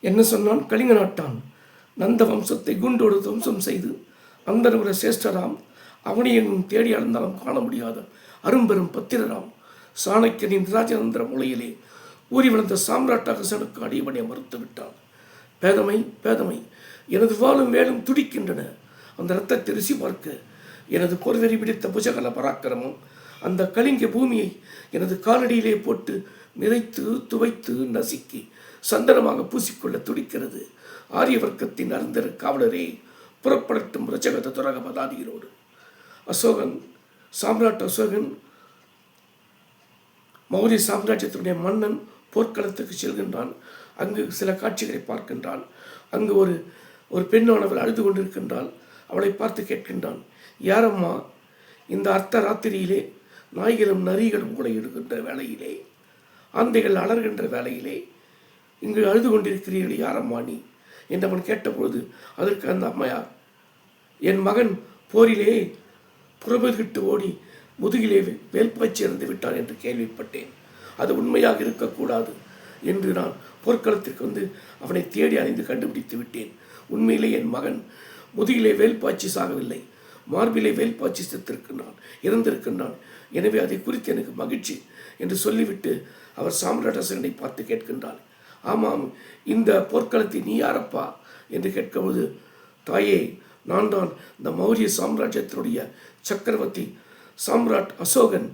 என்ன சொன்னான்? கலிங்க நாட்டான் நந்த வம்சத்தை குண்டோடு துவம்சம் செய்து அந்தனபுர சேஷ்டராம் அவனியனும் தேடி அளந்தாலும் காண முடியாத அரும்பெரும் பத்திரராம் சாணக்கியனின் ராஜதந்திர மொழியிலே ஊறி வளர்ந்த சாம்ராட் அகசனுக்கு அடிபணிய மறுத்து விட்டான். பேதமை பேதமை, எனது வாழும் வேலும் துடிக்கின்றன. அந்த இரத்தத்தை ருசி பார்க்க எனது பொறுவெறி பிடித்த புஜகல பராக்கிரமும் அந்த கலிங்க பூமியை எனது காலடியிலே போட்டு நிறைத்து துவைத்து நசுக்கி சந்தனமாக பூசிக்கொள்ள துடிக்கிறது. ஆரிய வர்க்கத்தின் அருந்தர காவலரே, புறப்படட்டும் ரஜகத துரக பதாதிகளோடு. அசோகன், சாம்ராட் அசோகன் மௌரிய சாம்ராஜ்யத்தினுடைய மன்னன் போர்க்களத்துக்கு செல்கின்றான். அங்கு சில காட்சிகளை பார்க்கின்றான். அங்கு ஒரு பெண்ணானவள் அழுது கொண்டிருக்கின்றாள். அவளை பார்த்து கேட்கின்றான், யாரம்மா இந்த அர்த்த ராத்திரியிலே நாய்களும் நரிகளும் இடுகின்ற வேளையிலே, ஆந்தைகள் அலர்கின்ற வேளையிலே இங்கு அழுது கொண்டிருக்கிறீர்கள், யாரம்மா நீ என்றவன் கேட்டபொழுது அதற்கு அந்த அம்மையார், என் மகன் போரிலே புறமுதுகிட்டு ஓடி முதுகிலே வேல்பாய்ச்சி இறந்து விட்டான் என்று கேள்விப்பட்டேன். அது உண்மையாக இருக்கக்கூடாது என்று நான் போர்க்களத்திற்கு வந்து அவனை தேடி அறிந்து கண்டுபிடித்து விட்டேன். உண்மையிலே என் மகன் முதுகிலே வேல்பாய்ச்சி சாகவில்லை, மார்பிலே வேல்பாய்ச்சி செத்திருக்கின்றான், இறந்திருக்கின்றான். எனவே அதை குறித்து எனக்கு மகிழ்ச்சி என்று சொல்லிவிட்டு அவர் சாம்ராட்டசனை பார்த்து கேட்கின்றார், ஆமாம், இந்த போர்க்களத்தை நீ யாரப்பா என்று கேட்கும்போது, தாயே, நான் தான் இந்த மௌரிய சாம்ராஜ்யத்தினுடைய சக்கரவர்த்தி சாம்ராட் அசோகன்.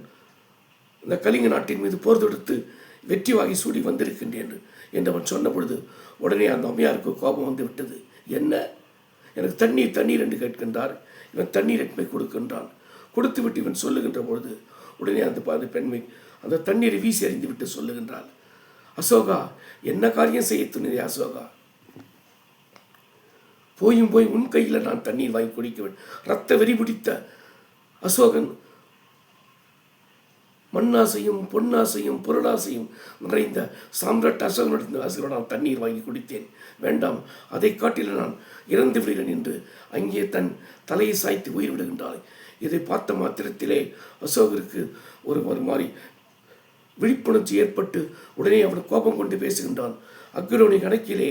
இந்த கலிங்க நாட்டின் மீது போர் தொடுத்து வெற்றி வாகி சூடி வந்திருக்கின்றேன் என்று அவன் சொன்ன பொழுது உடனே அந்த அம்மையாருக்கு கோபம் வந்து விட்டது. என்ன, எனக்கு தண்ணீர் தண்ணீர் என்று கேட்கின்றார். இவன் தண்ணீர் எட்மை கொடுக்கின்றான். கொடுத்து விட்டு இவன் சொல்லுகின்ற பொழுது உடனே அந்த பெண்மை அந்த தண்ணீரை வீசி அறிந்து விட்டு சொல்லுகின்றாள், அசோகா, என்ன காரியம் செய்ய துணிதே அசோகா? போய் உன் கையில் நான் தண்ணீர் வாங்கி குடிக்குவேன். இரத்த வெறி பிடித்த அசோகன் மண்ணாசையும் பொன்னாசையும் பொருளாசையும் நிறைந்த சாம்ராட் அசோகனுடன் நான் தண்ணீர் வாங்கி குடித்தேன். வேண்டாம், அதை காட்டில நான் இறந்து விடுகிறேன் என்று அங்கே தன் தலையை சாய்த்து உயிர் விடுகின்றாள். இதை பார்த்த மாத்திரத்திலே அசோகருக்கு ஒரு மாதிரி விழிப்புணர்ச்சி ஏற்பட்டு உடனே அவன் கோபம் கொண்டு பேசுகின்றான். அக்ரோனி கணக்கிலே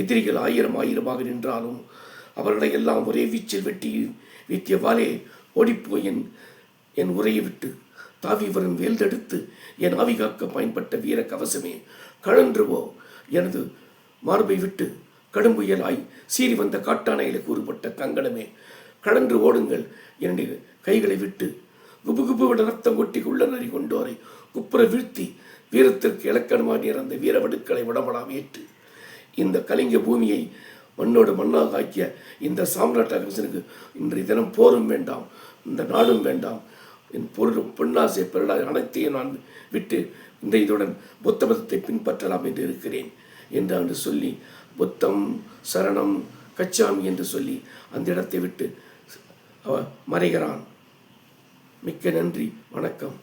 எதிரிகள் ஆயிரமாக நின்றாலும் அவர்களை எல்லாம் ஒரே வீச்சில் வெட்டி வீட்டியவாலே ஓடிப்போய் என் உரையை விட்டு தாவி வரும் வேல்தெடுத்து என் ஆவி காக்க பயன்பட்ட வீர கவசமே, கழன்றுவோ எனது மார்பை விட்டு கடும்புயலாய் சீறி வந்த காட்டானையில் கூறுபட்ட கங்கணமே, கழன்று ஓடுங்கள் என்னுடைய கைகளை விட்டு. குபுகுபுவிட ரத்தம் கொட்டி உள்ள நறி கொண்டோரை குப்புற வீழ்த்தி வீரத்திற்கு இலக்கணமாக இறந்த வீரவடுக்களை விடப்படாம ஏற்று இந்த கலிங்க பூமியை மண்ணோடு மண்ணாக ஆக்கிய இந்த சாம்ராட் அகசனுக்கு இன்றைய தினம் போரும் வேண்டாம், இந்த நாடும் வேண்டாம், என் பொன்னாசை பெருளாக அனைத்தையும் நான் விட்டு இந்த இதுடன் புத்த மதத்தை பின்பற்றலாம் என்று இருக்கிறேன் என்று சொல்லி புத்தம் சரணம் கச்சாமி என்று சொல்லி அந்த இடத்தை விட்டு மறைகிறான். மிக்க நன்றி, வணக்கம்.